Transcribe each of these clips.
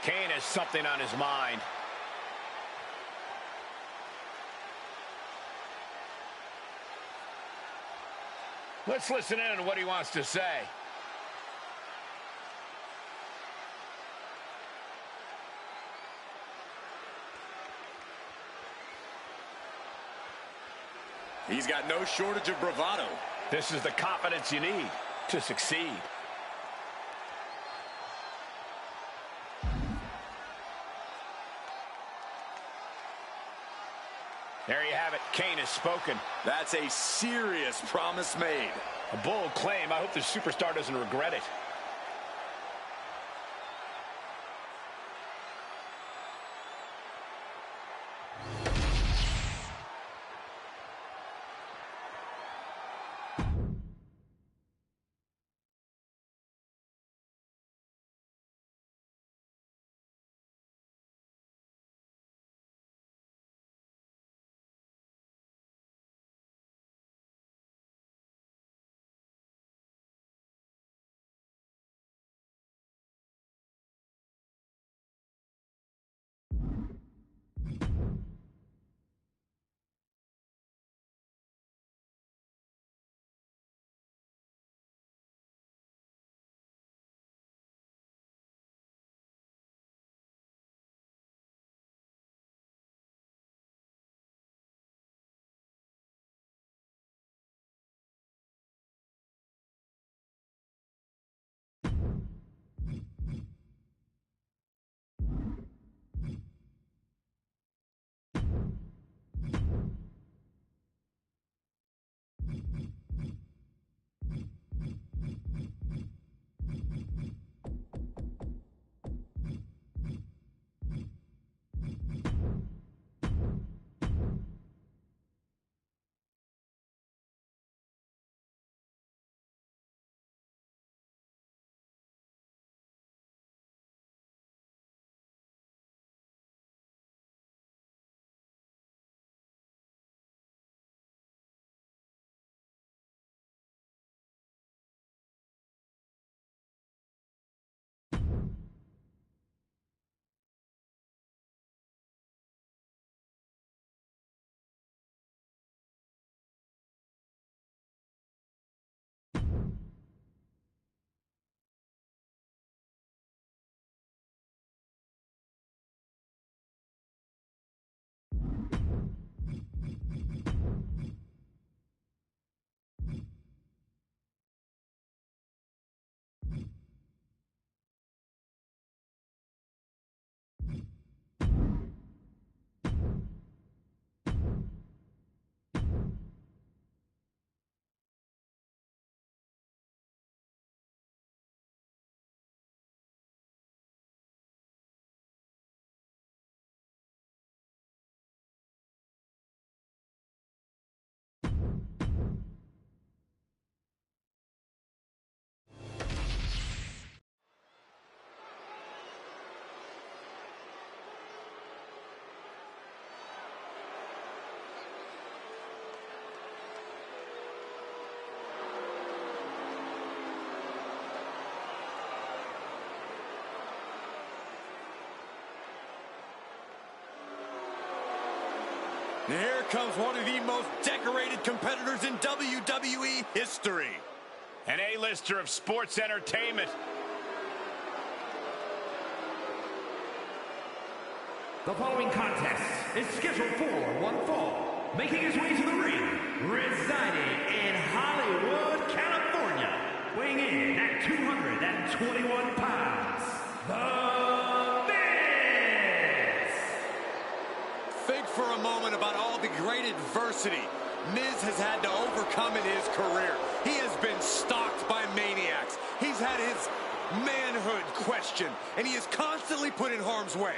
Kane has something on his mind. Let's listen in on what he wants to say. He's got no shortage of bravado. This is the confidence you need to succeed. There you have it. Kane has spoken. That's a serious promise made. A bold claim. I hope the superstar doesn't regret it. And here comes one of the most decorated competitors in WWE history. An A-lister of sports entertainment. The following contest is scheduled for one fall. Making his way to the ring, residing in Hollywood, California. Weighing in at 221 pounds, The Miz! Think for a moment about all the great adversity Miz has had to overcome in his career. He has been stalked by maniacs. He's had his manhood questioned, and he is constantly put in harm's way.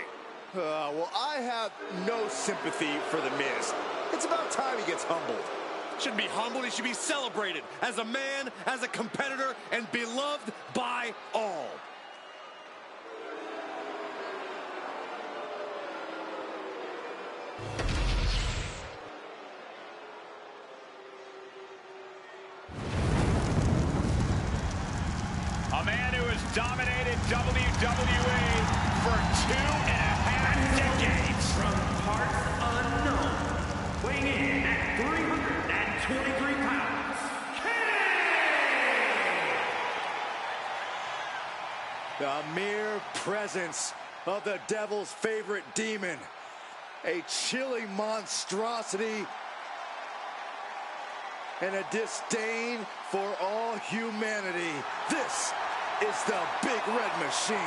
Well, I have no sympathy for The Miz. It's about time he gets humbled. Shouldn't be humbled, he should be celebrated as a man, as a competitor, and beloved by all. A man who has dominated WWE for 2.5 decades. From parts unknown, weighing in at 323 pounds, Kane! The mere presence of the devil's favorite demon. A chilling monstrosity and a disdain for all humanity. This is the Big Red Machine.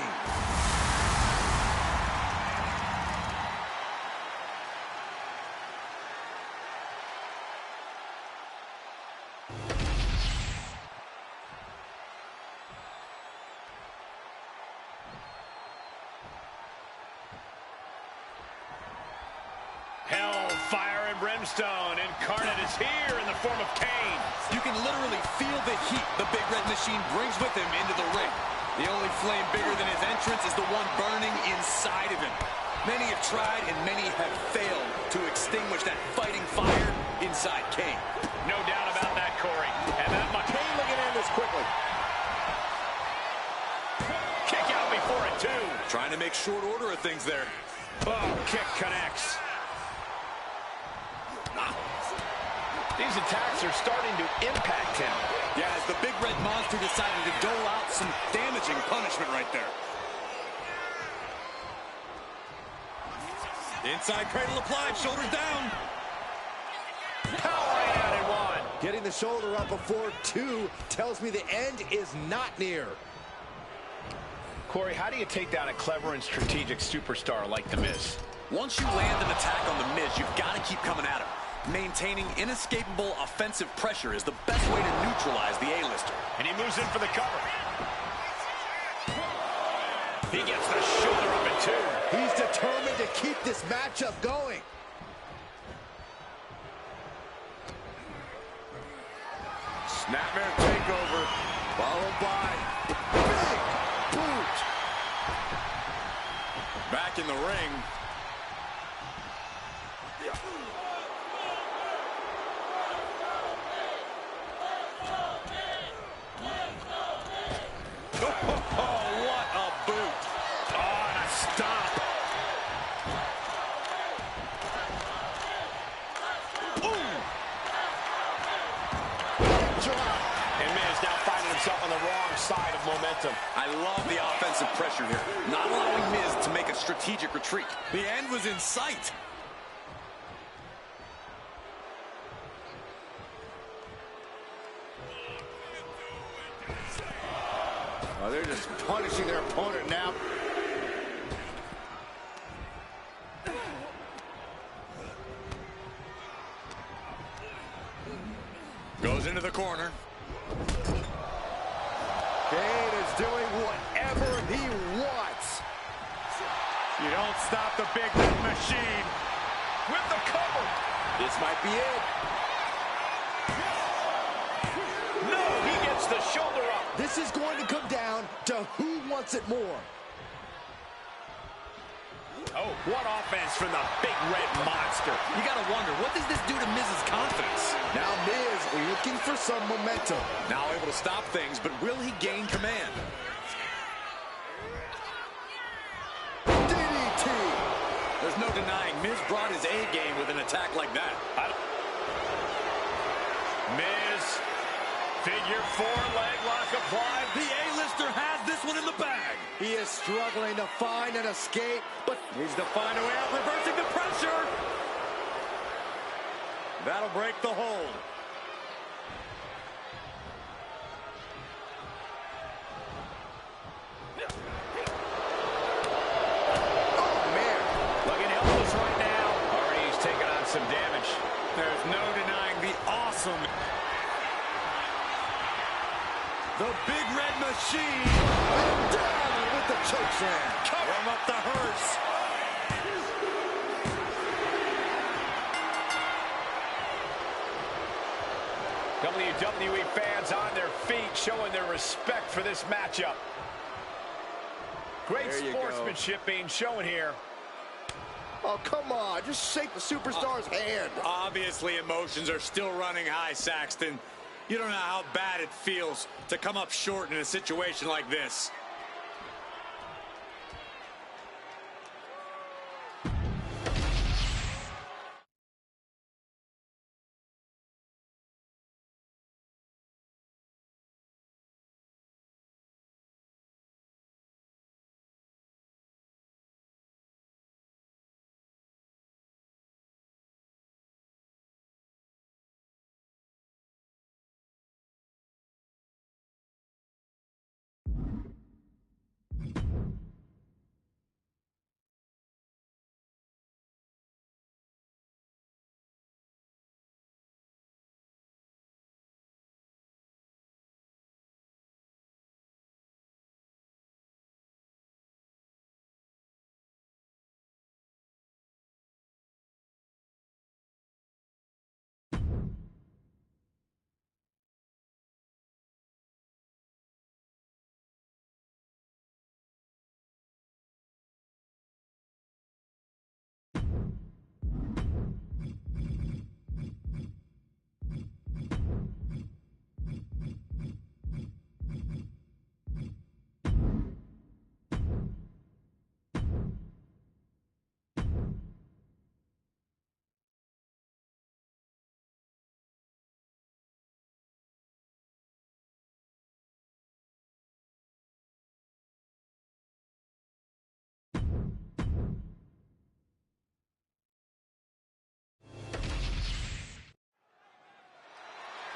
Hellfire and brimstone incarnate is here in the form of Kane. You can literally feel the heat the Big Red Machine brings with him into the ring. The only flame bigger than his entrance is the one burning inside of him. Many have tried and many have failed to extinguish that fighting fire inside Kane. No doubt about that, Corey. And that much. Kane looking at this quickly. Kick out before it, too. Trying to make short order of things there. Oh, kick connects. These attacks are starting to impact him. Yeah, as the Big Red Monster decided to dole out some damaging punishment right there. Inside cradle applied, shoulders down. Powering out in one. Getting the shoulder up before 2 tells me the end is not near. Corey, how do you take down a clever and strategic superstar like The Miz? Once you land an attack on The Miz, you've got to keep coming at him. Maintaining inescapable offensive pressure is the best way to neutralize the A-lister. And he moves in for the cover. He gets the shoulder up in 2. He's determined to keep this matchup going. Snapmare takeover, followed by Big boot. back in the ring. Oh, what a boot. Oh, and a stop. And Miz now finding himself on the wrong side of momentum. I love the offensive pressure here, not allowing Miz to make a strategic retreat. The end was in sight. Oh, they're just punishing their opponent now. Goes into the corner. Kane is doing whatever he wants. You don't stop the Big Red Machine. With the cover. This might be it. No, he gets the shoulder up. This is going to come down to who wants it more. Oh, what offense from the Big Red Monster. You gotta wonder, what does this do to Miz's confidence? Now Miz looking for some momentum. Now able to stop things, but will he gain command? DDT. There's no denying Miz brought his A game with an attack like that. Miz, figure 4 leg lock applied. The A-lister has this one in the bag. He is struggling to find an escape, but Needs to find a way out, reversing the pressure. That'll break the hold. oh man, Looking helpless right now. Already he's taking on some damage. There's no denying the awesome. The Big Red Machine. and down with the chokeslam. Warm up the hearse. WWE fans on their feet showing their respect for this matchup. Great There you sportsmanship being shown here. Oh, come on, just shake the superstar's hand. Obviously, emotions are still running high, Saxton. You don't know how bad it feels to come up short in a situation like this.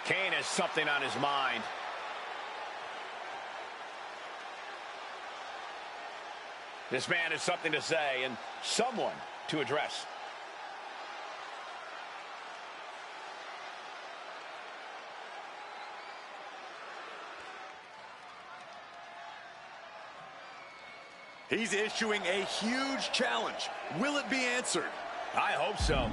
Kane has something on his mind. This man has something to say and someone to address. He's issuing a huge challenge. Will it be answered? I hope so.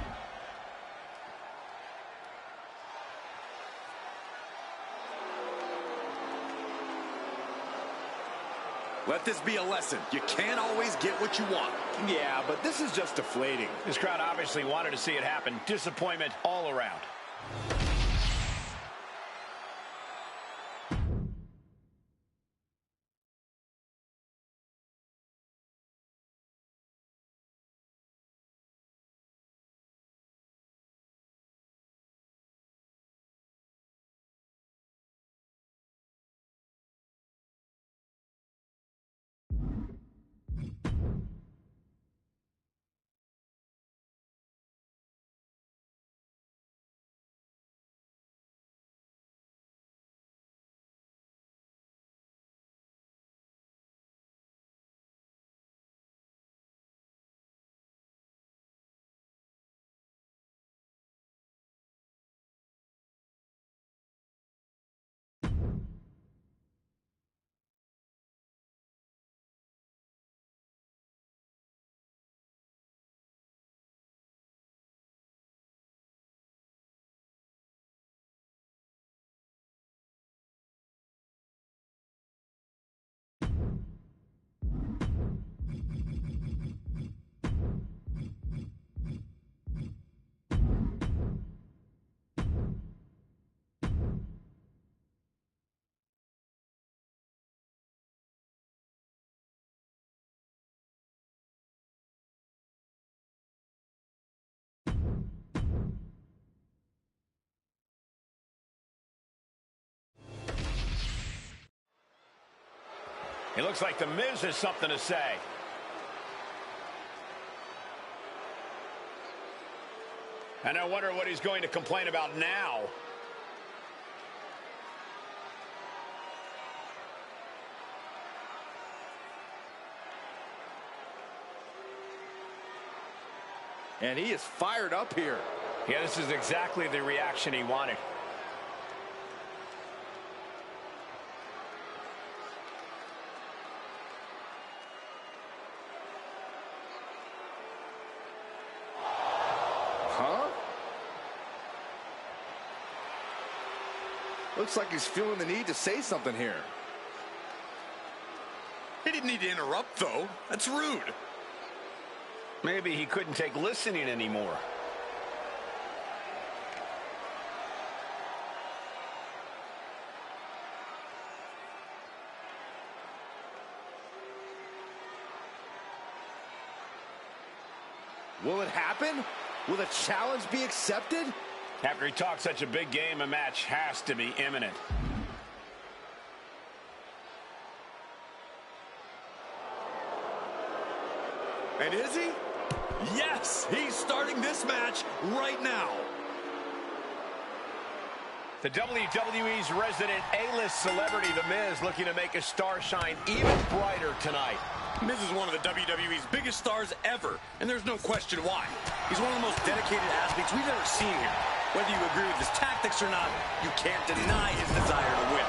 Let this be a lesson. You can't always get what you want. Yeah, but this is just deflating. This crowd obviously wanted to see it happen. Disappointment all around. It looks like The Miz has something to say. And I wonder what he's going to complain about now. And he is fired up here. Yeah, this is exactly the reaction he wanted. Huh? Looks like he's feeling the need to say something here. He didn't need to interrupt, though. That's rude. Maybe he couldn't take listening anymore. Will it happen? Will the challenge be accepted? After he talked such a big game, a match has to be imminent. And is he? Yes, he's starting this match right now. The WWE's resident A-list celebrity, The Miz, looking to make his star shine even brighter tonight. Miz is one of the WWE's biggest stars ever, and there's no question why. He's one of the most dedicated athletes we've ever seen here. Whether you agree with his tactics or not, you can't deny his desire to win.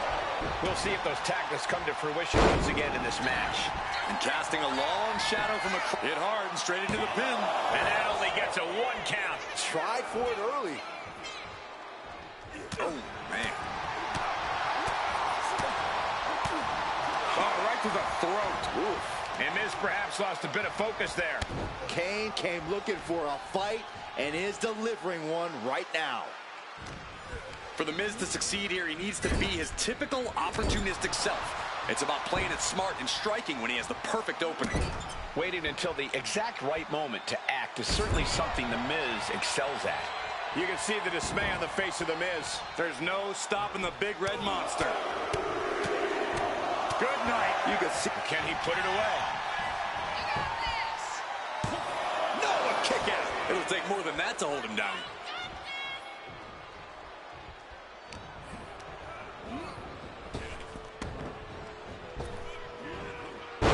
We'll see if those tactics come to fruition once again in this match. And casting a long shadow from hit hard and straight into the pin. And that only gets a 1 count. Tried for it early. Oh, man. Oh, right to the throat. Oof. And Miz perhaps lost a bit of focus there. Kane came looking for a fight and is delivering one right now. For The Miz to succeed here, he needs to be his typical opportunistic self. It's about playing it smart and striking when he has the perfect opening. Waiting until the exact right moment to act is certainly something The Miz excels at. You can see the dismay on the face of The Miz. There's no stopping the big red monster. Good night. You can see. Can he put it away? No, a kick out. It'll take more than that to hold him down.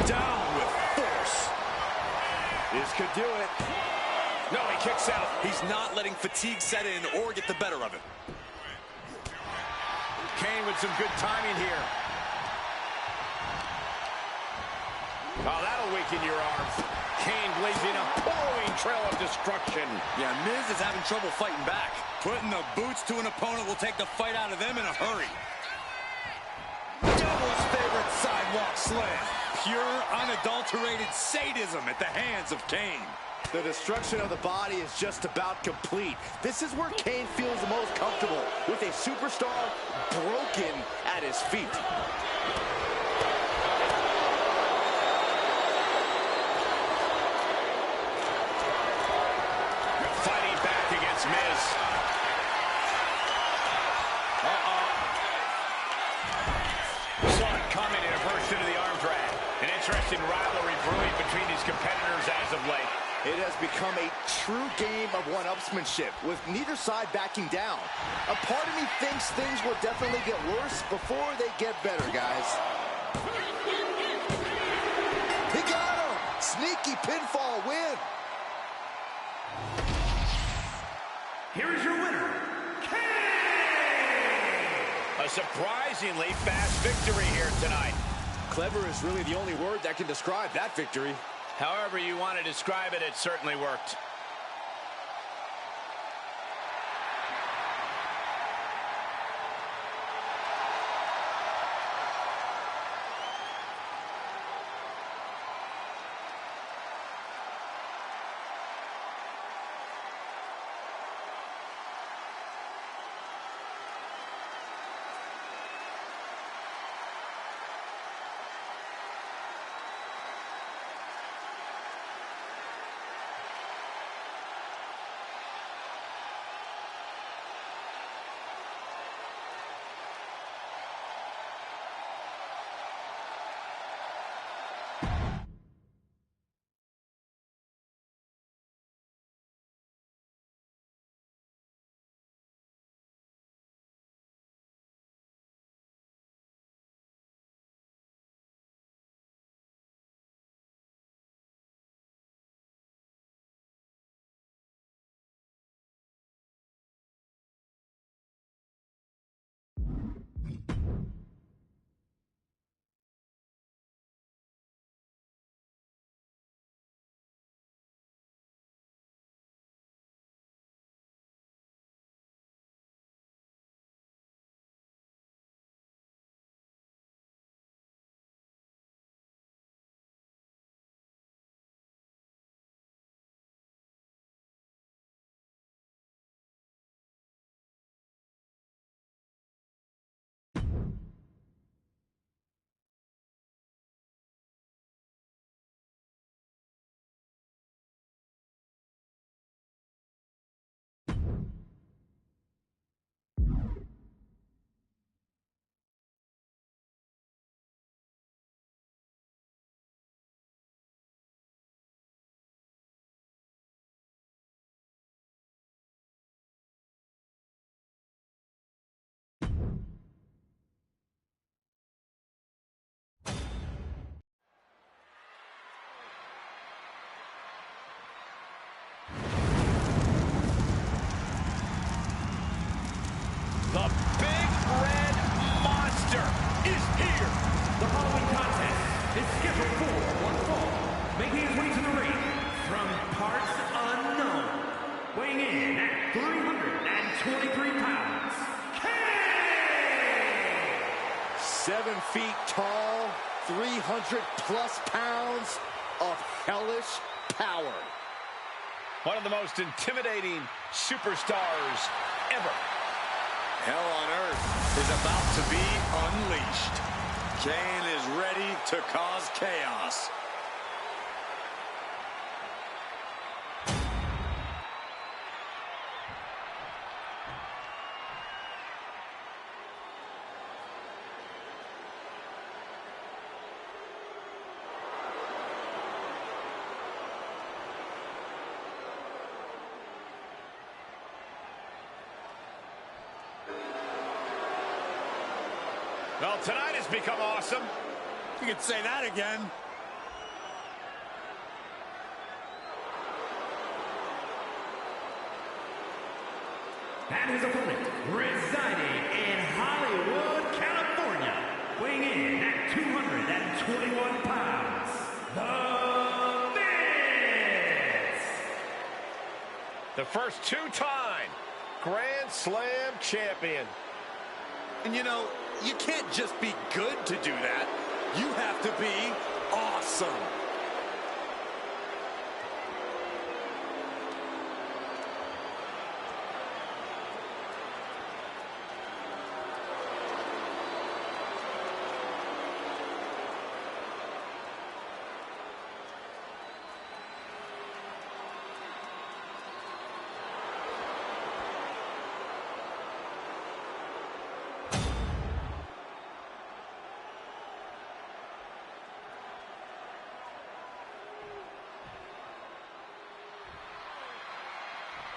down with force. This could do it. No, he kicks out. He's not letting fatigue set in or get the better of him. Kane with some good timing here. Oh, that'll weaken your arms. Kane blazing a pouring trail of destruction. Yeah, Miz is having trouble fighting back. Putting the boots to an opponent will take the fight out of them in a hurry. Devil's favorite sidewalk slam. Pure, unadulterated sadism at the hands of Kane. The destruction of the body is just about complete. This is where Kane feels the most comfortable, with a superstar broken at his feet. Fighting back against Miz. Saw it coming and a burst into the arm drag. An interesting rivalry brewing between these competitors as of late. It has become a true game of one-upsmanship, with neither side backing down. A part of me thinks things will definitely get worse before they get better, guys. He got him! Sneaky pinfall win! Here is your winner, Kane! A surprisingly fast victory here tonight. Clever is really the only word that can describe that victory. However you want to describe it, it certainly worked. The Big Red Monster is here. The following contest is scheduled for one fall, making his way to the ring from parts unknown, weighing in at 323 pounds, Kane! 7 feet tall, 300 plus pounds of hellish power. One of the most intimidating superstars ever. Hell on earth is about to be unleashed. Kane is ready to cause chaos. Well, tonight has become awesome. You could say that again. And his opponent, residing in Hollywood, California, weighing in at 221 pounds, The Miz! The first two-time Grand Slam champion. And you know, you can't just be good to do that. You have to be awesome.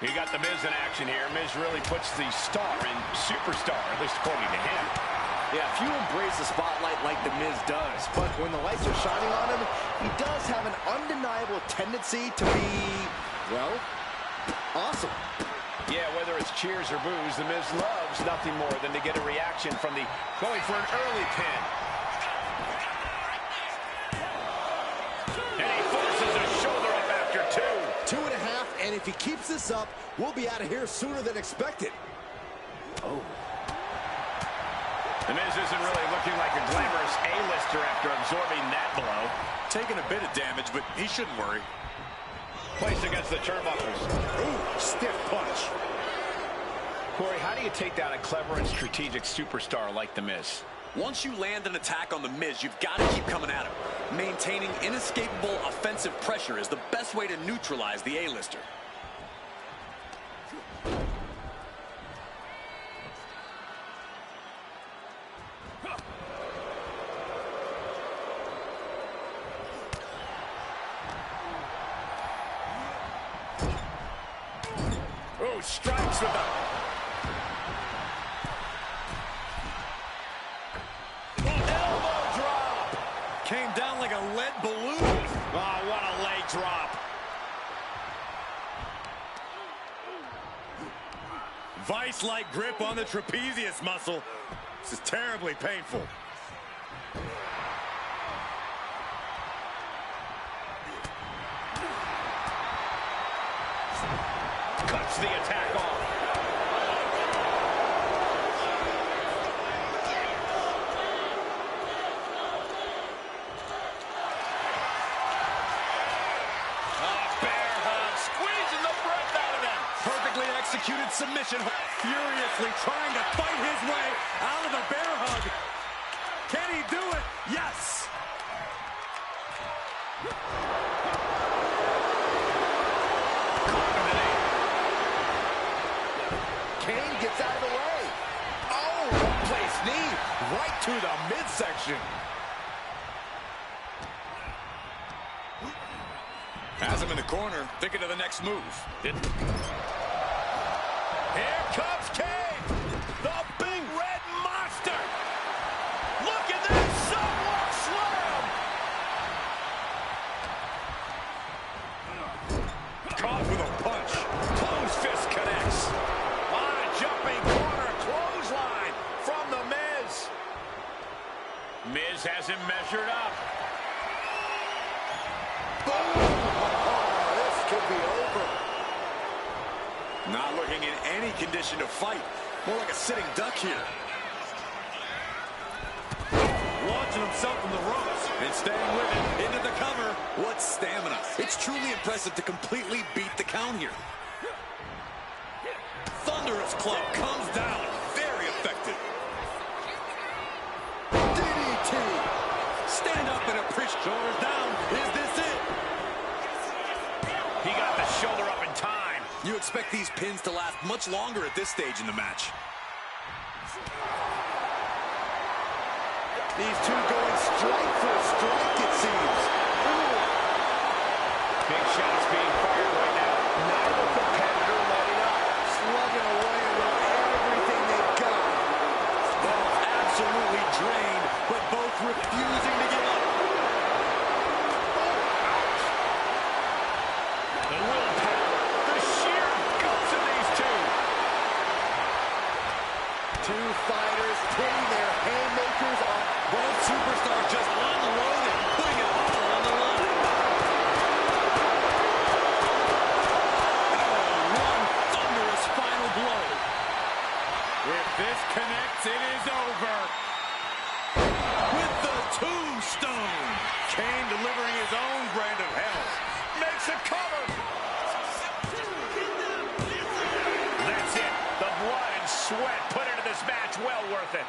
You got the Miz in action here. Miz really puts the star in superstar, at least according to him. Yeah, few embrace the spotlight like the Miz does, but when the lights are shining on him, he does have an undeniable tendency to be, well, awesome. Yeah, whether it's cheers or boos, the Miz loves nothing more than to get a reaction from the going for an early pin. And he forces a shoulder up after two. 2.5, and if he keeps this up, we'll be out of here sooner than expected. Oh. The Miz isn't really looking like a glamorous A-lister after absorbing that blow. Taking a bit of damage, but he shouldn't worry. Placed against the turnbuckles. Ooh, stiff punch. Corey, how do you take down a clever and strategic superstar like The Miz? Once you land an attack on the Miz, you've got to keep coming at him. Maintaining inescapable offensive pressure is the best way to neutralize the A-lister. Oh, strikes with a... elbow drop. Came down like a lead balloon. Oh, what a leg drop. Vice-like grip on the trapezius muscle. This is terribly painful. Cuts the attack off. Bear hug, squeezing the breath out of them. Perfectly executed submission. Furiously trying to fight his way out of the bear hug. Can he do it? Yes. Kane gets out of the way. Oh, place knee right to the midsection. Has him in the corner, thinking of the next move. Here comes Kane, the big red monster. Look at that subwalk slam. Caught with a punch. Close fist connects. On a jumping corner clothesline from the Miz. Miz has him measured up. Boom! This could be over. Not looking in any condition to fight. More like a sitting duck here. Launching himself from the ropes and staying with it into the cover. What stamina. It's truly impressive to completely beat the count here. Thunderous club comes down. Very effective. DDT. Stand up and appreciate. Shoulders down. Is this it? He got the shoulder up in time. You expect these pins to last much longer at this stage in the match. These two going strike for strike, it seems. Ooh. Big shots being fired right now. Neither competitor letting up. Slugging away with everything they've got. Both absolutely drained, but both refusing to give up. The willpower, the sheer guts of these two. Two fighters pitting their haymakers on. Both superstars just unloaded, putting it all on the line. Oh, one thunderous final blow. If this connects, it is over. With the tombstone. Kane delivering his own brand of hell. Makes a cover. That's it. The blood and sweat put into this match. Well worth it.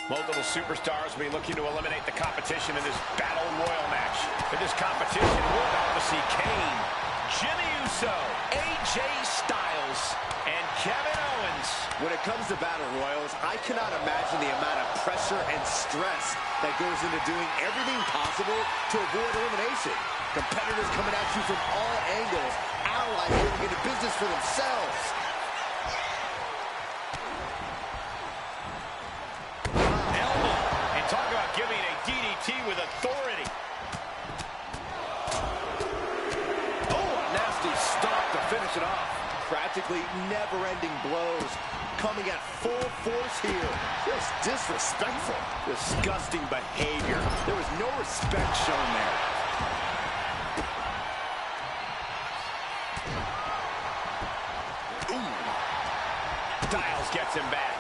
Multiple superstars will be looking to eliminate the competition in this Battle Royal match. In this competition, we're about to see Kane, Jimmy Uso, AJ Styles, and Kevin Owens. When it comes to Battle Royals, I cannot imagine the amount of pressure and stress that goes into doing everything possible to avoid elimination. Competitors coming at you from all angles, allies getting into business for themselves. Talk about giving a DDT with authority. Oh, a nasty stop to finish it off. Practically never-ending blows coming at full force here. Just disrespectful. Disgusting behavior. There was no respect shown there. Ooh. Styles gets him back.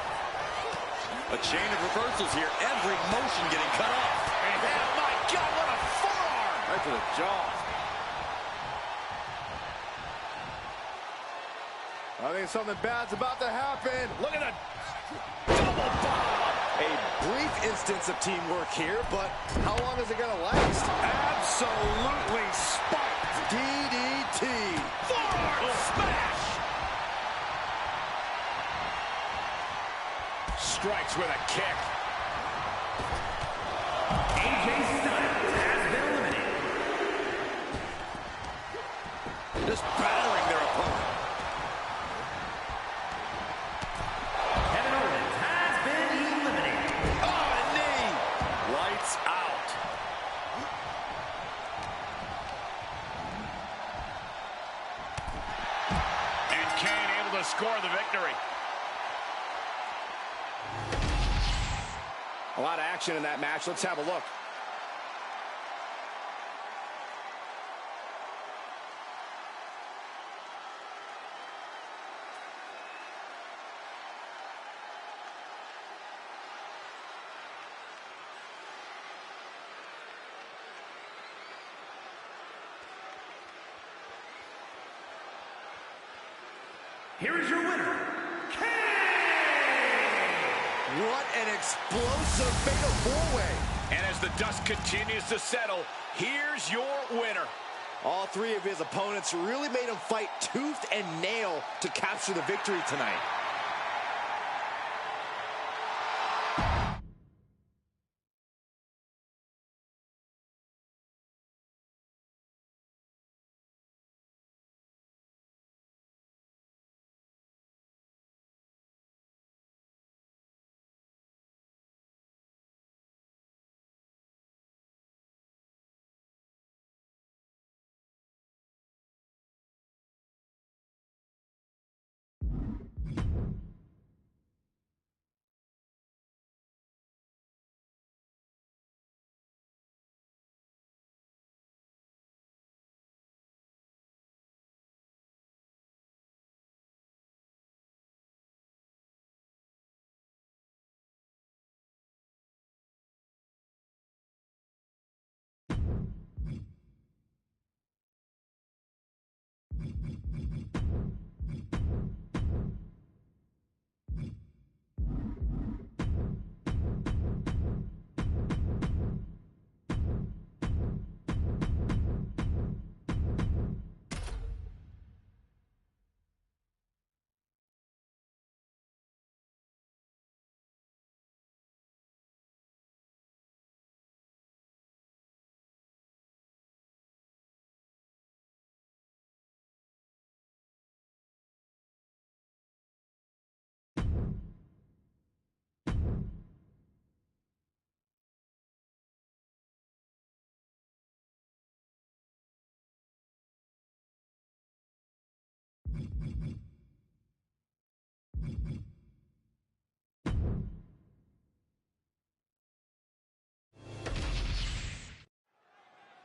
A chain of reversals here. Every motion getting cut off. And oh my God, what a forearm! Right to the jaw. I think something bad's about to happen. Look at the double bomb. A brief instance of teamwork here, but how long is it going to last? Absolutely spiked. DDT. Forearm smash. Strikes with a kick. AJ Styles has been eliminated. Just battering their opponent. Kevin Owens has been eliminated. Oh, a knee. Lights out. And Kane able to score the victory. A lot of action in that match. Let's have a look. Here is your winner, Kane! What an explosive fatal four-way. And as the dust continues to settle, here's your winner. All three of his opponents really made him fight tooth and nail to capture the victory tonight.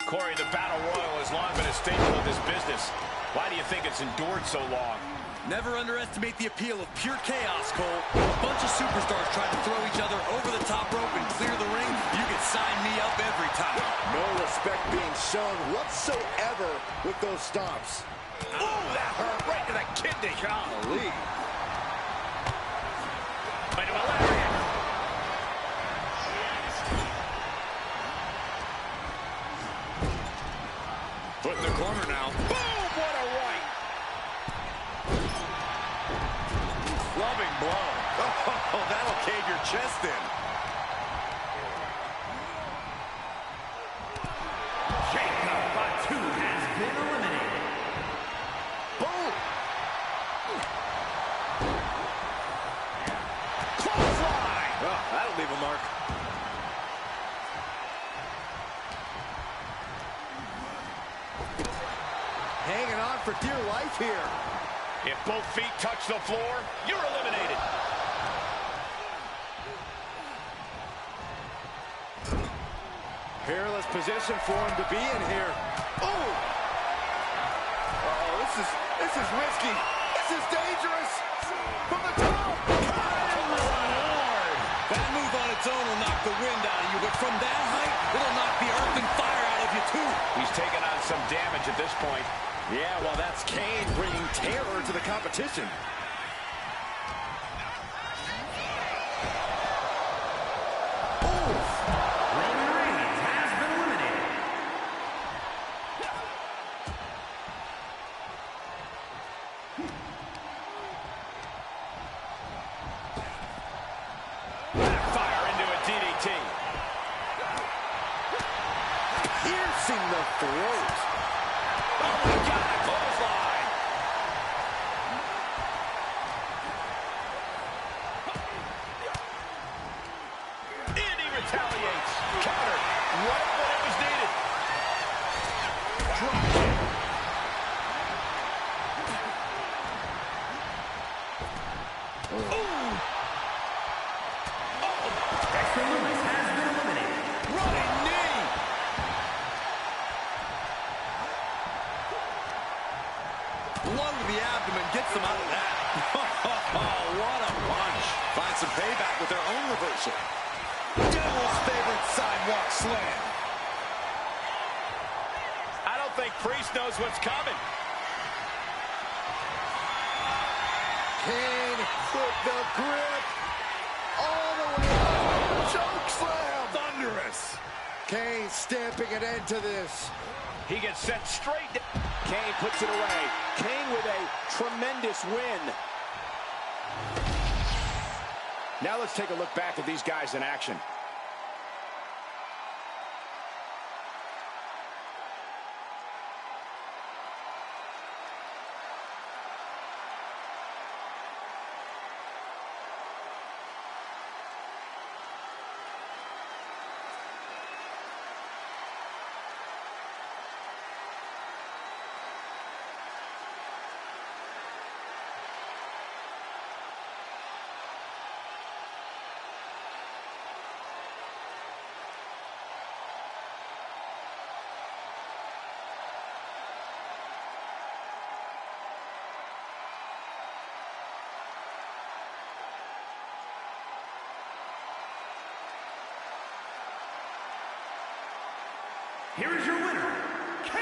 Corey, the Battle Royal has long been a staple of this business. Why do you think it's endured so long? Never underestimate the appeal of pure chaos, Cole. A bunch of superstars trying to throw each other over the top rope and clear the ring. You can sign me up every time. No respect being shown whatsoever with those stomps. Ooh, that hurt right to the kidney. Golly. Into a lariat. Foot in the corner now. Boom, what a right. Loving blow. Oh, that'll cave your chest in. Wwe 2 has been eliminated. Boom. Clothesline. Oh, that'll leave a mark. Hanging on for dear life here. If both feet touch the floor, you're eliminated. Perilous position for him to be in here. Oh! Oh, this is risky. This is dangerous. From the top. Lord. That move on its own will knock the wind out of you, but from that height, it'll knock the earth and fire out of you, too. He's taken on some damage at this point. Yeah, well, that's Kane bringing terror to the competition. Roman Reigns has been eliminated. the Warriors. Oh, my God, a clothesline. And he retaliates. Counter right when it was needed. Drop kick. Ooh. Dexter Lewis has been eliminated. Running knee. Blow to the abdomen gets them out of that. Oh, what a punch. Find some payback with their own reversal. Devil's favorite sidewalk slam. I don't think Priest knows what's coming. Kane with the grip. All the way up. Choke slam. Thunderous. Kane stamping an end to this. He gets sent straight down. Kane puts it away. Kane with a tremendous win. Now let's take a look back at these guys in action. Here is your winner, Kane!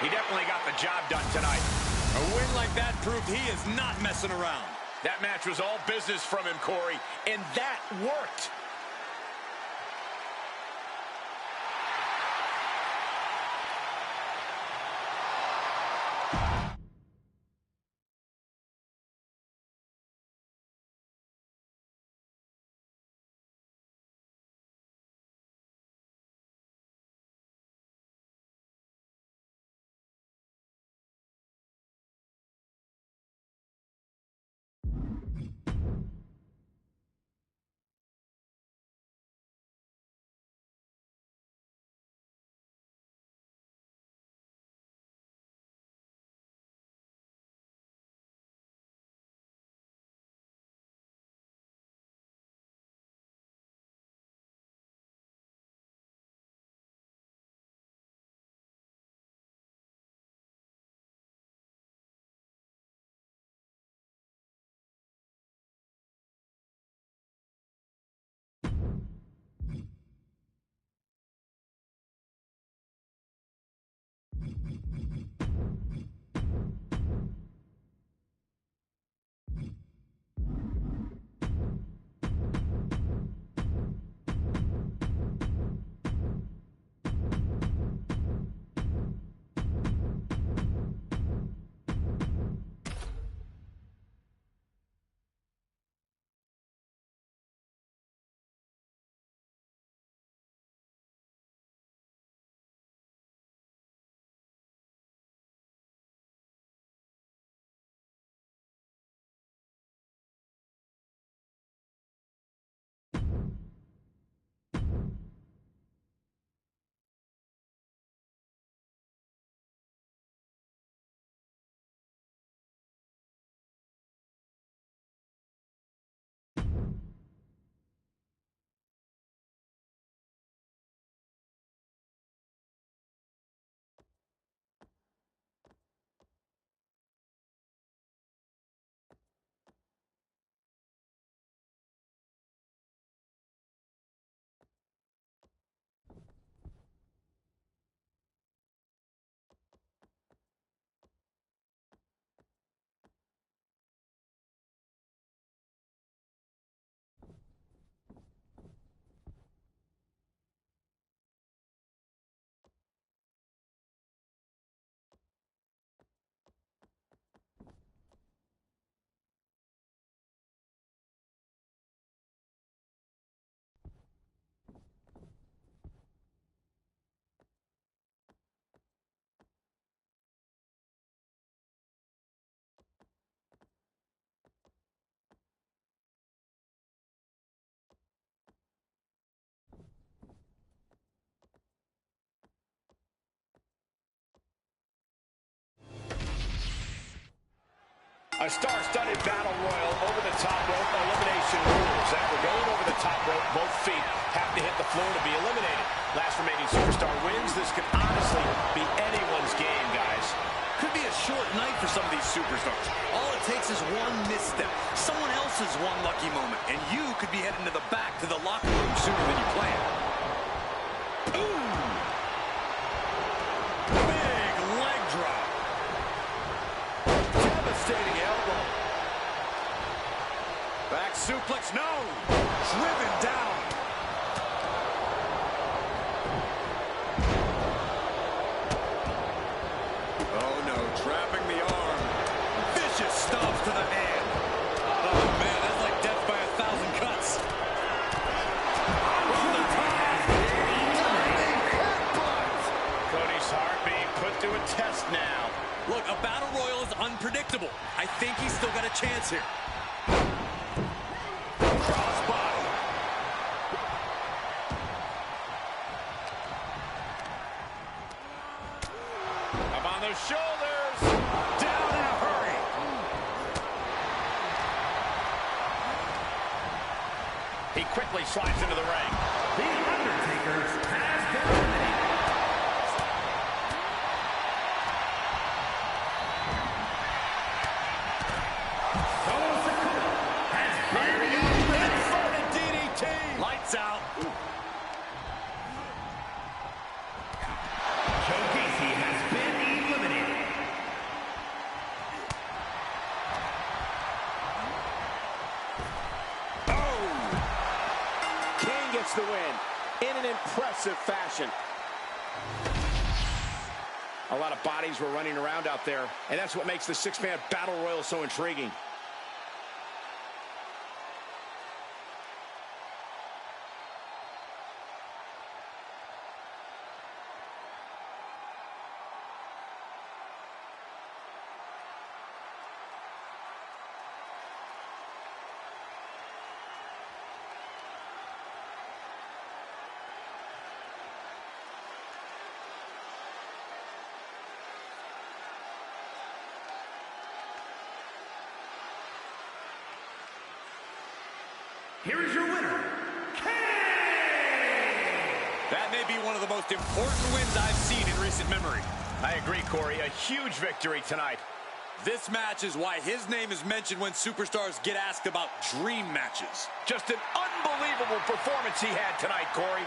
He definitely got the job done tonight. A win like that proved he is not messing around. That match was all business from him, Corey, and that worked. A star-studded battle royal over the top rope elimination rules. After going over the top rope, both feet have to hit the floor to be eliminated. Last remaining superstar wins. This could honestly be anyone's game, guys. Could be a short night for some of these superstars. All it takes is one misstep, someone else's one lucky moment, and you could be heading to the back to the locker room sooner than you planned. Ooh! Big leg drop. Devastating elbow. Back suplex, no! Driven down. Oh no, trapping the arm. Vicious stomps to the hand. Oh man, that's like death by 1,000 cuts. From the top. Cody's heart being put to a test now. Look, a battle royal is unpredictable. I think he's still got a chance here. Crossbody. Up on their shoulders. Down in a hurry. He quickly slides into the ring. The Undertaker has been eliminated. Inverted DDT. Lights out. Joe Casey has been eliminated. Kane gets the win in an impressive fashion. A lot of bodies were running around out there, and that's what makes the six-man battle royal so intriguing. Here is your winner, Kane! That may be one of the most important wins I've seen in recent memory. I agree, Corey. A huge victory tonight. This match is why his name is mentioned when superstars get asked about dream matches. Just an unbelievable performance he had tonight, Corey.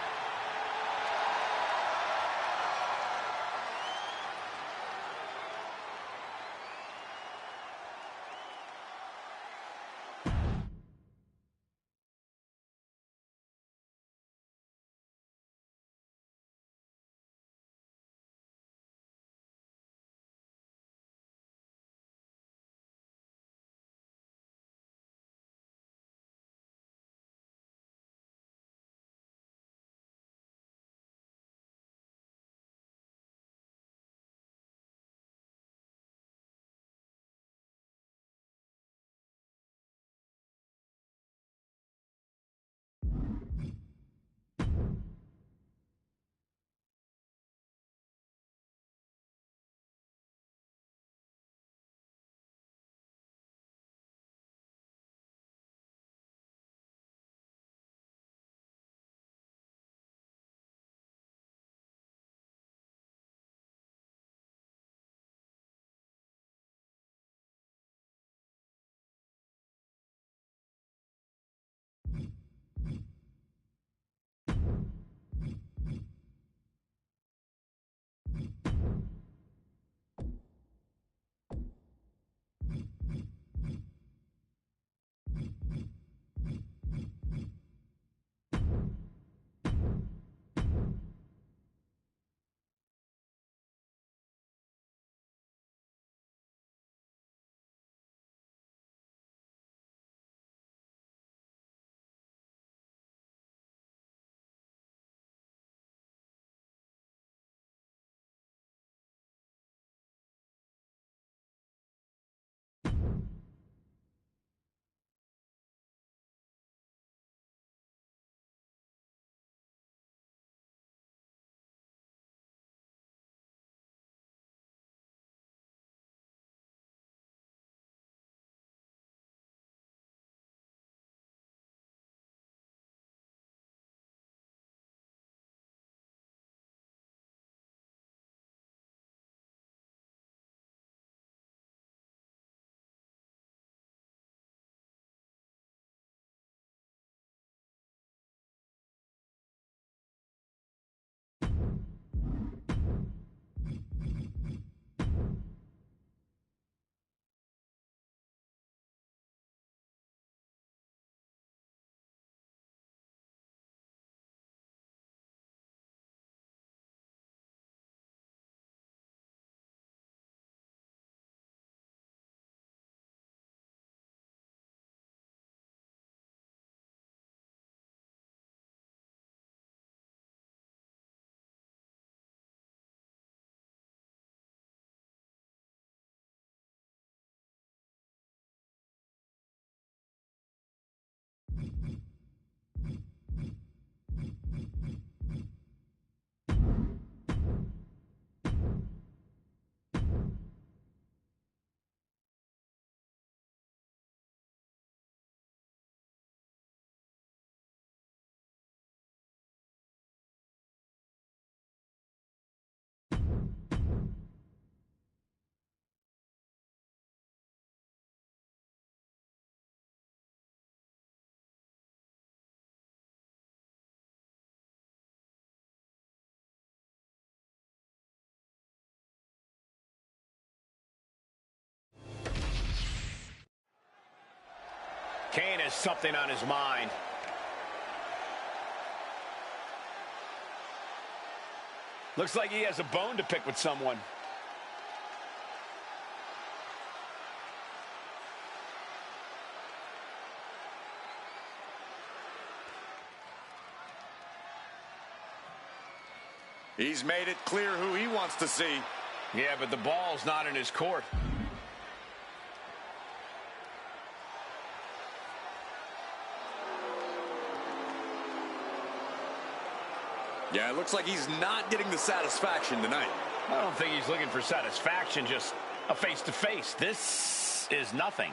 Kane has something on his mind. Looks like he has a bone to pick with someone. He's made it clear who he wants to see. Yeah, but the ball's not in his court. Yeah, it looks like he's not getting the satisfaction tonight. I don't think he's looking for satisfaction, just a face-to-face. This is nothing.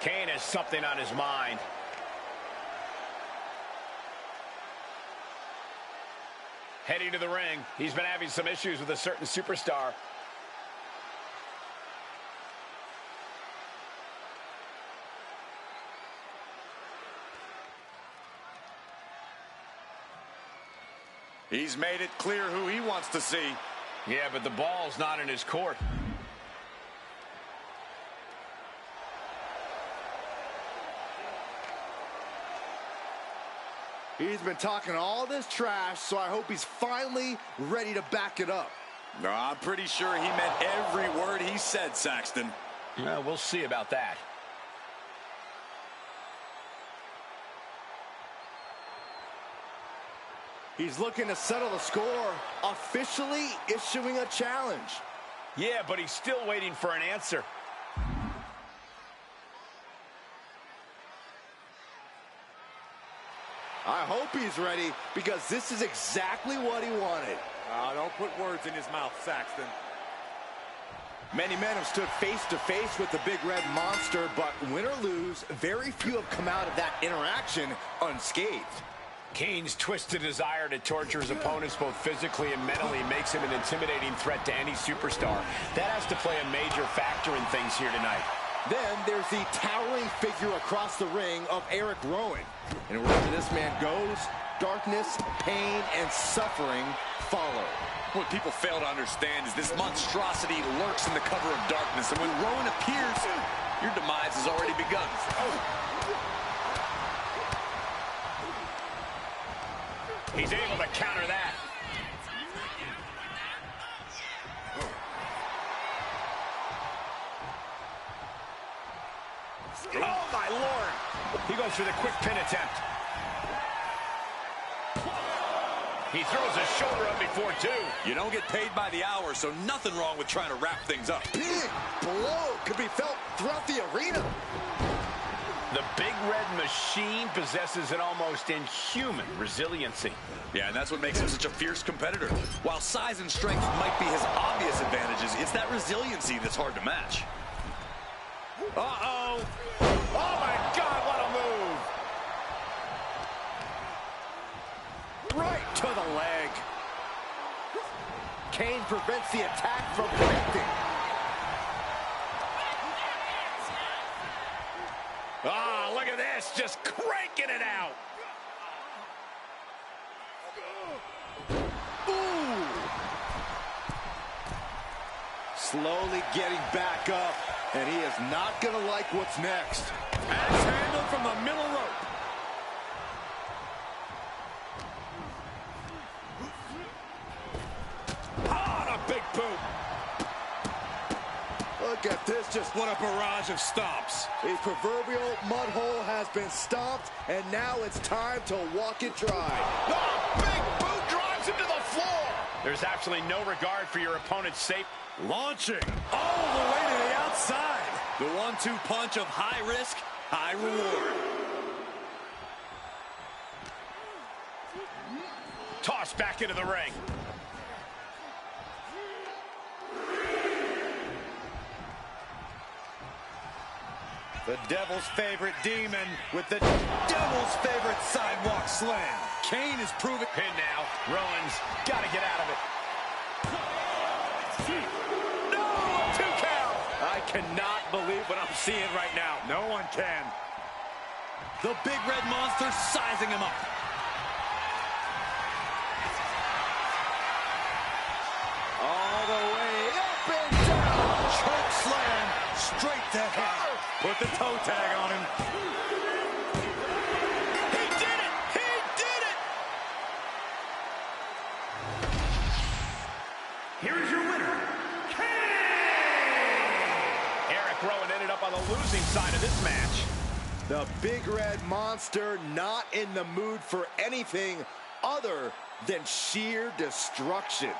Kane has something on his mind. Heading to the ring. He's been having some issues with a certain superstar. He's made it clear who he wants to see. Yeah, but the ball's not in his court. He's been talking all this trash, so I hope he's finally ready to back it up. No, I'm pretty sure he meant every word he said, Saxton. Well, we'll see about that. He's looking to settle the score, officially issuing a challenge. Yeah, but he's still waiting for an answer. I hope he's ready, because this is exactly what he wanted. Don't put words in his mouth, Saxton. Many men have stood face-to-face with the big red monster, but win or lose, very few have come out of that interaction unscathed. Kane's twisted desire to torture his opponents both physically and mentally makes him an intimidating threat to any superstar. That has to play a major factor in things here tonight. Then there's the towering figure across the ring of Eric Rowan. And wherever this man goes, darkness, pain, and suffering follow. What people fail to understand is this monstrosity lurks in the cover of darkness, and when Rowan appears, your demise has already begun. He's able to counter that. Oh, my Lord. He goes for the quick pin attempt. He throws his shoulder up before two. You don't get paid by the hour, so nothing wrong with trying to wrap things up. Big blow could be felt throughout the arena. The big Red Machine possesses an almost inhuman resiliency. Yeah, and that's what makes him such a fierce competitor. While size and strength might be his obvious advantages, it's that resiliency that's hard to match. Uh-oh. Oh, my God, what a move. Right to the leg. Kane prevents the attack from connecting. Ah, look at this, just cranking it out. Ooh. Slowly getting back up, and he is not going to like what's next. Axe handle from the middle rope. Ah, a big boot. Look at this, just What a barrage of stomps. a proverbial mud hole has been stomped, and now it's time to walk it dry. Oh, big boot drives him to the floor. There's absolutely no regard for your opponent's safety. Launching all the way to the outside. The 1-2 punch of high risk, high reward. Tossed back into the ring. The devil's favorite demon with the devil's favorite sidewalk slam. Kane is proving. Pin now. Rowan's got to get out of it. No! 2 count! I cannot believe what I'm seeing right now. No one can. The big red monster sizing him up. All the way up and down. Choke slam straight to head. Put the toe tag on him. He did it! He did it! Here is your winner, Kane! Eric Rowan ended up on the losing side of this match. The big red monster not in the mood for anything other than sheer destruction.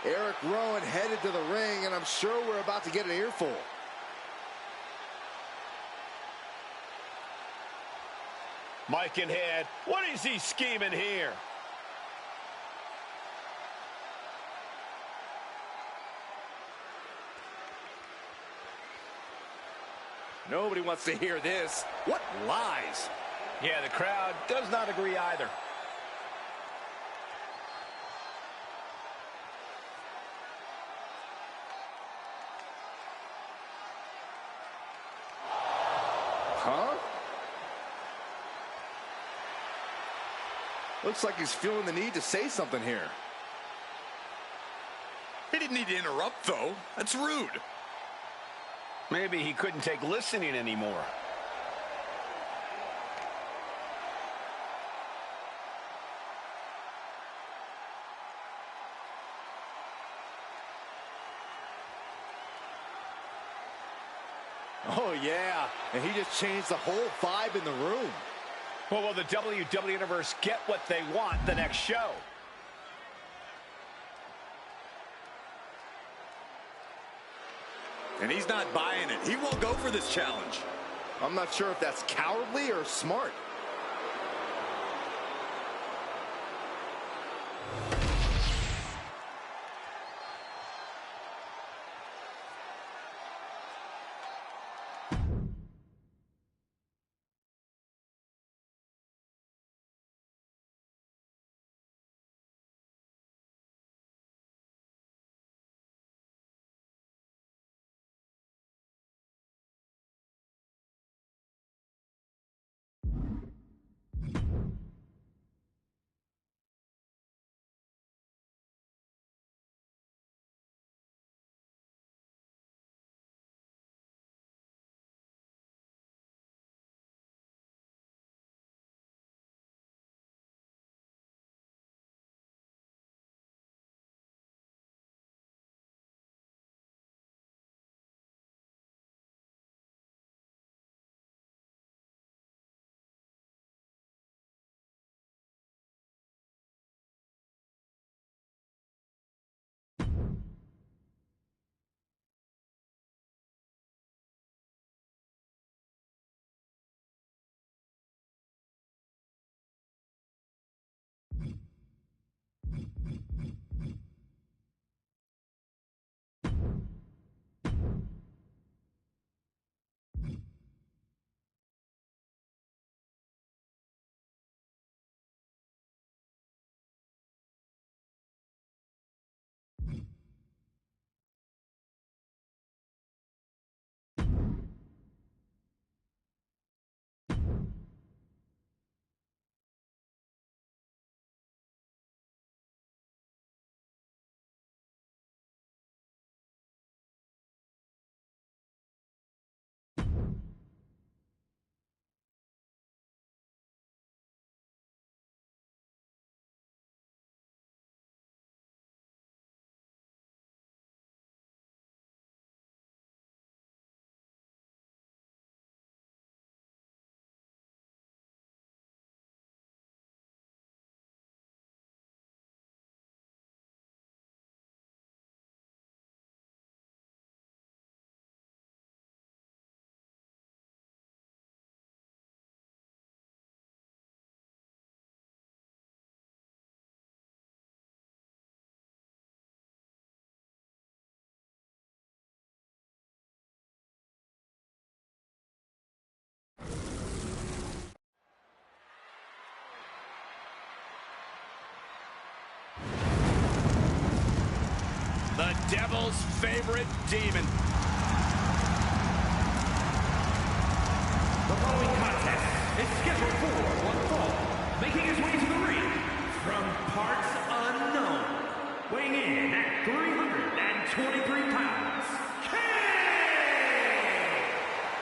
Eric Rowan headed to the ring, and I'm sure we're about to get an earful. Mike and Head, what is he scheming here? Nobody wants to hear this. What lies? Yeah, the crowd does not agree either. Huh? Looks like he's feeling the need to say something here. He didn't need to interrupt, though. That's rude. Maybe he couldn't take listening anymore. Oh, yeah. And he just changed the whole vibe in the room. Well, will the WWE Universe get what they want the next show? And he's not buying it. He won't go for this challenge. I'm not sure if that's cowardly or smart. The devil's favorite demon. The following contest is scheduled for one fall. Making his way to the ring from parts unknown. Weighing in at 323 pounds. Kane!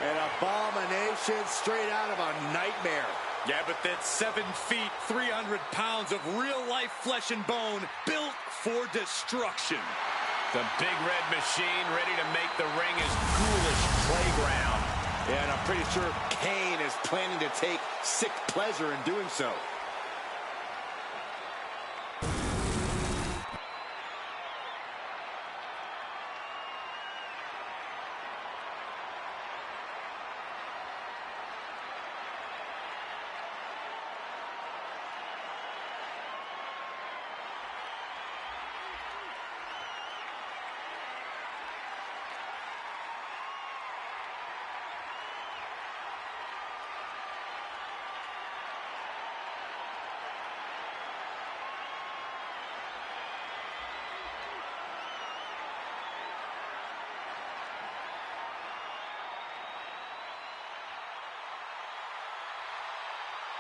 An abomination straight out of a nightmare. Yeah, but that's 7 feet, 300 pounds of real-life flesh and bone built for destruction. The big red machine ready to make the ring his ghoulish playground. Yeah, and I'm pretty sure Kane is planning to take sick pleasure in doing so.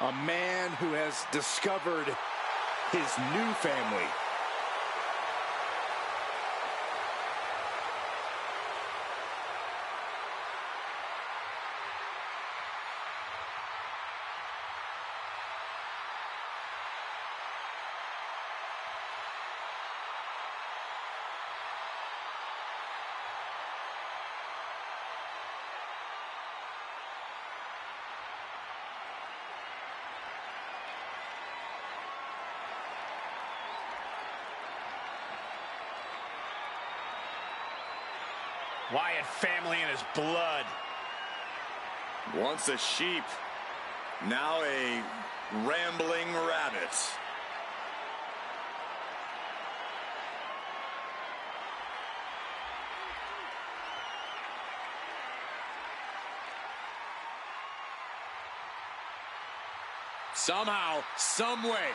A man who has discovered his new family. Wyatt family in his blood. Once a sheep, now a rambling rabbit. Somehow, some way,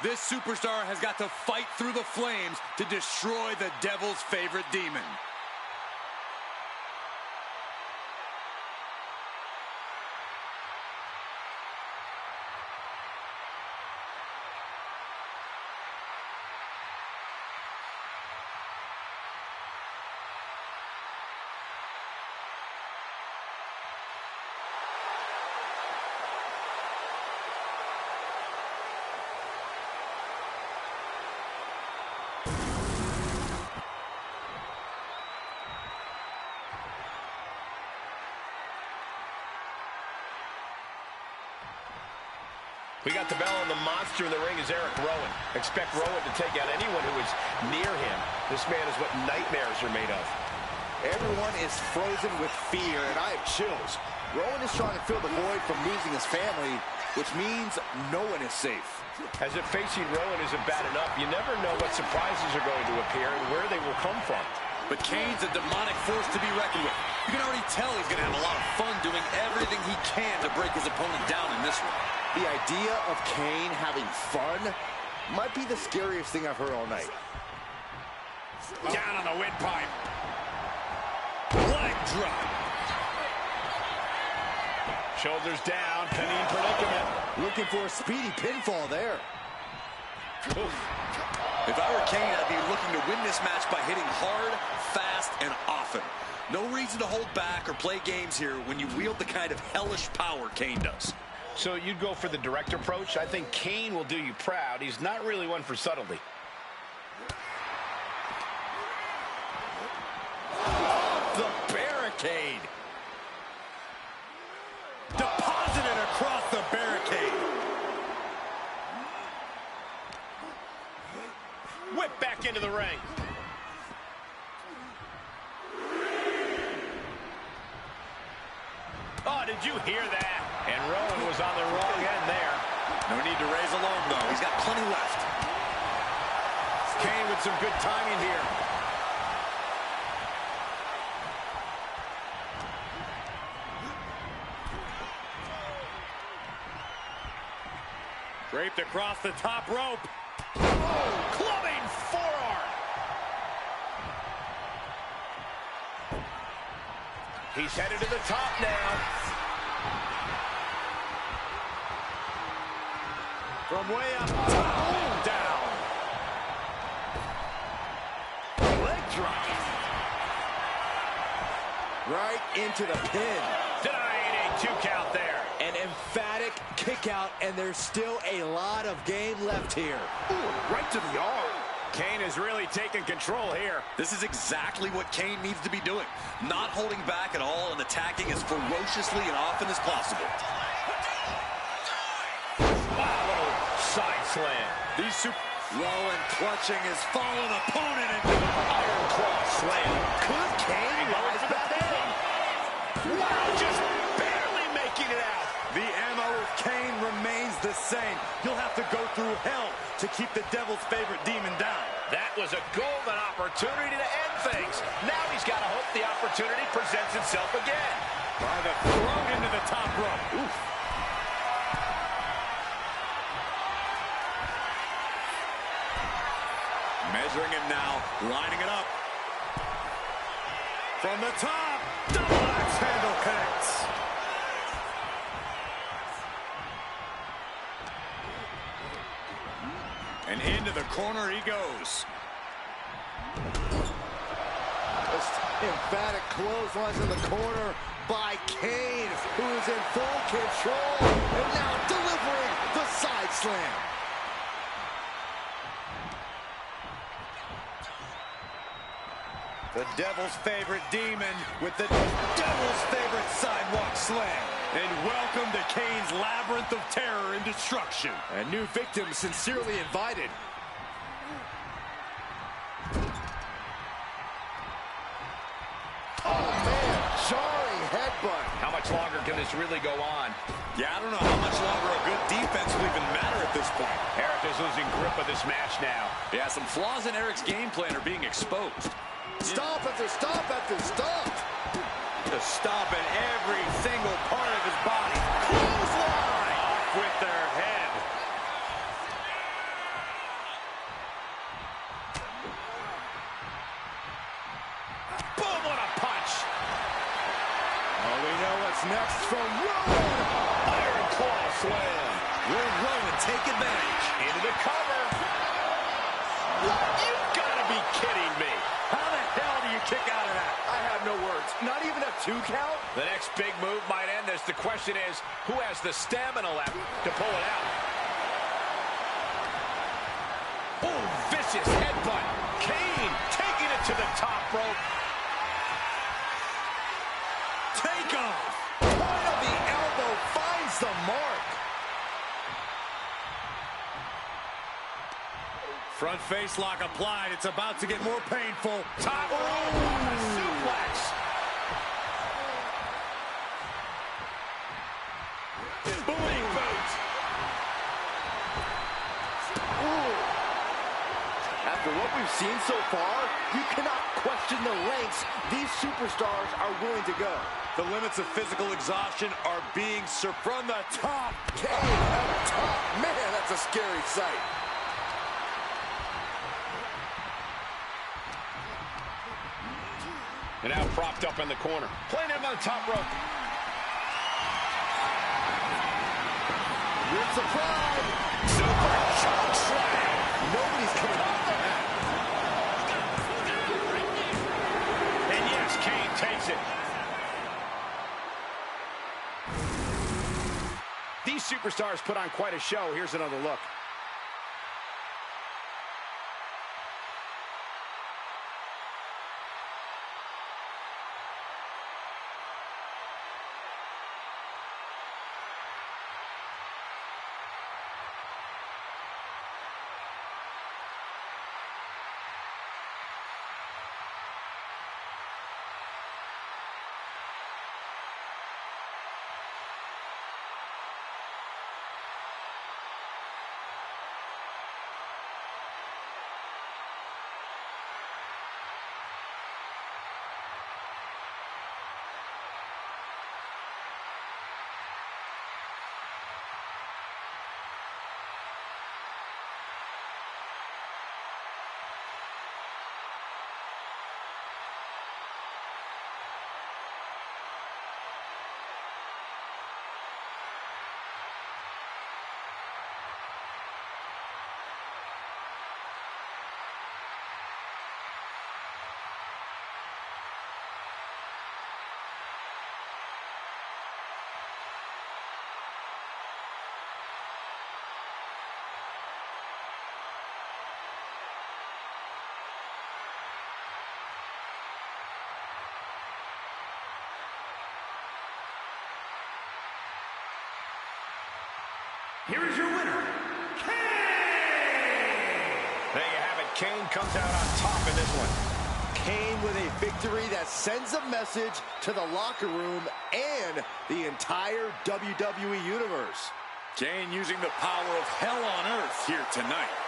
this superstar has got to fight through the flames to destroy the devil's favorite demon. We got the bell, and the monster in the ring is Eric Rowan. Expect Rowan to take out anyone who is near him. This man is what nightmares are made of. Everyone is frozen with fear, and I have chills. Rowan is trying to fill the void from losing his family, which means no one is safe. As if facing Rowan isn't bad enough, you never know what surprises are going to appear and where they will come from. But Kane's a demonic force to be reckoned with. You can already tell he's going to have a lot of fun doing everything he can to break his opponent down in this one. The idea of Kane having fun might be the scariest thing I've heard all night. Down on the windpipe. Leg drop. Shoulders down, Kane predicament. Looking for a speedy pinfall there. If I were Kane, I'd be looking to win this match by hitting hard, fast, and often. No reason to hold back or play games here when you wield the kind of hellish power Kane does. So you'd go for the direct approach? I think Kane will do you proud. He's not really one for subtlety. The barricade. Deposited across the barricade. Whip back into the ring. Oh, did you hear that? And Rowan was on the wrong end there. No need to raise alarm, though. He's got plenty left. Kane with some good timing here. Draped across the top rope. Oh, clubbing forearm. He's headed to the top now. From way up top, down. Leg drop. Right into the pin. Denying a 2 count there. An emphatic kick out, and there's still a lot of game left here. Ooh, right to the arm. Kane is really taking control here. This is exactly what Kane needs to be doing. Not holding back at all and attacking as ferociously and often as possible. Wow, little side slam. Rowan clutching his fallen opponent into the Iron Claw slam. Could Kane rise back in? Wow, just barely making it out. The ammo of Kane remains the same. You'll have to go through hell to keep the devil's favorite demon down. That was a golden opportunity to end things. Now he's got to hope the opportunity presents itself again. By the throat into the top rope. Oof. Measuring him now, lining it up. From the top, double axe handle connects. And into the corner he goes. Just emphatic clotheslines in the corner by Kane, who is in full control, and now delivering the side slam. The devil's favorite demon with the devil's favorite sidewalk slam. And welcome to Kane's labyrinth of terror and destruction. A new victim sincerely invited. Oh, headbutt. How much longer can this really go on? Yeah, I don't know how much longer a good defense will even matter at this point. Eric is losing grip of this match now. Yeah, some flaws in Eric's game plan are being exposed. Stop after stop after stop. Just stomping every single part of his body. Clothesline! Off with their head. Boom, what a punch. Oh, we know what's next from Rowan. Iron claw slam. Will Rowan take advantage? Into the cover. You've got to be kidding me. How the hell do you kick out of that? I have no words. Not even a 2 count? The next big move might end this. The question is, who has the stamina left to pull it out? Oh, vicious headbutt. Kane taking it to the top rope. Take off! Point of the elbow finds the mark. Front face lock applied. It's about to get more painful. Top rope, what a suplex. Booty boot. After what we've seen so far, you cannot question the lengths these superstars are willing to go. The limits of physical exhaustion are being surpassed from the top. Kane up top. Man, that's a scary sight. And now propped up in the corner. Playing him on the top rope. Weird surprise. Super choke slam. Nobody's coming off that. And yes, Kane takes it. These superstars put on quite a show. Here's another look. Here is your winner, Kane! There you have it. Kane comes out on top in this one. Kane with a victory that sends a message to the locker room and the entire WWE Universe. Kane using the power of hell on earth here tonight.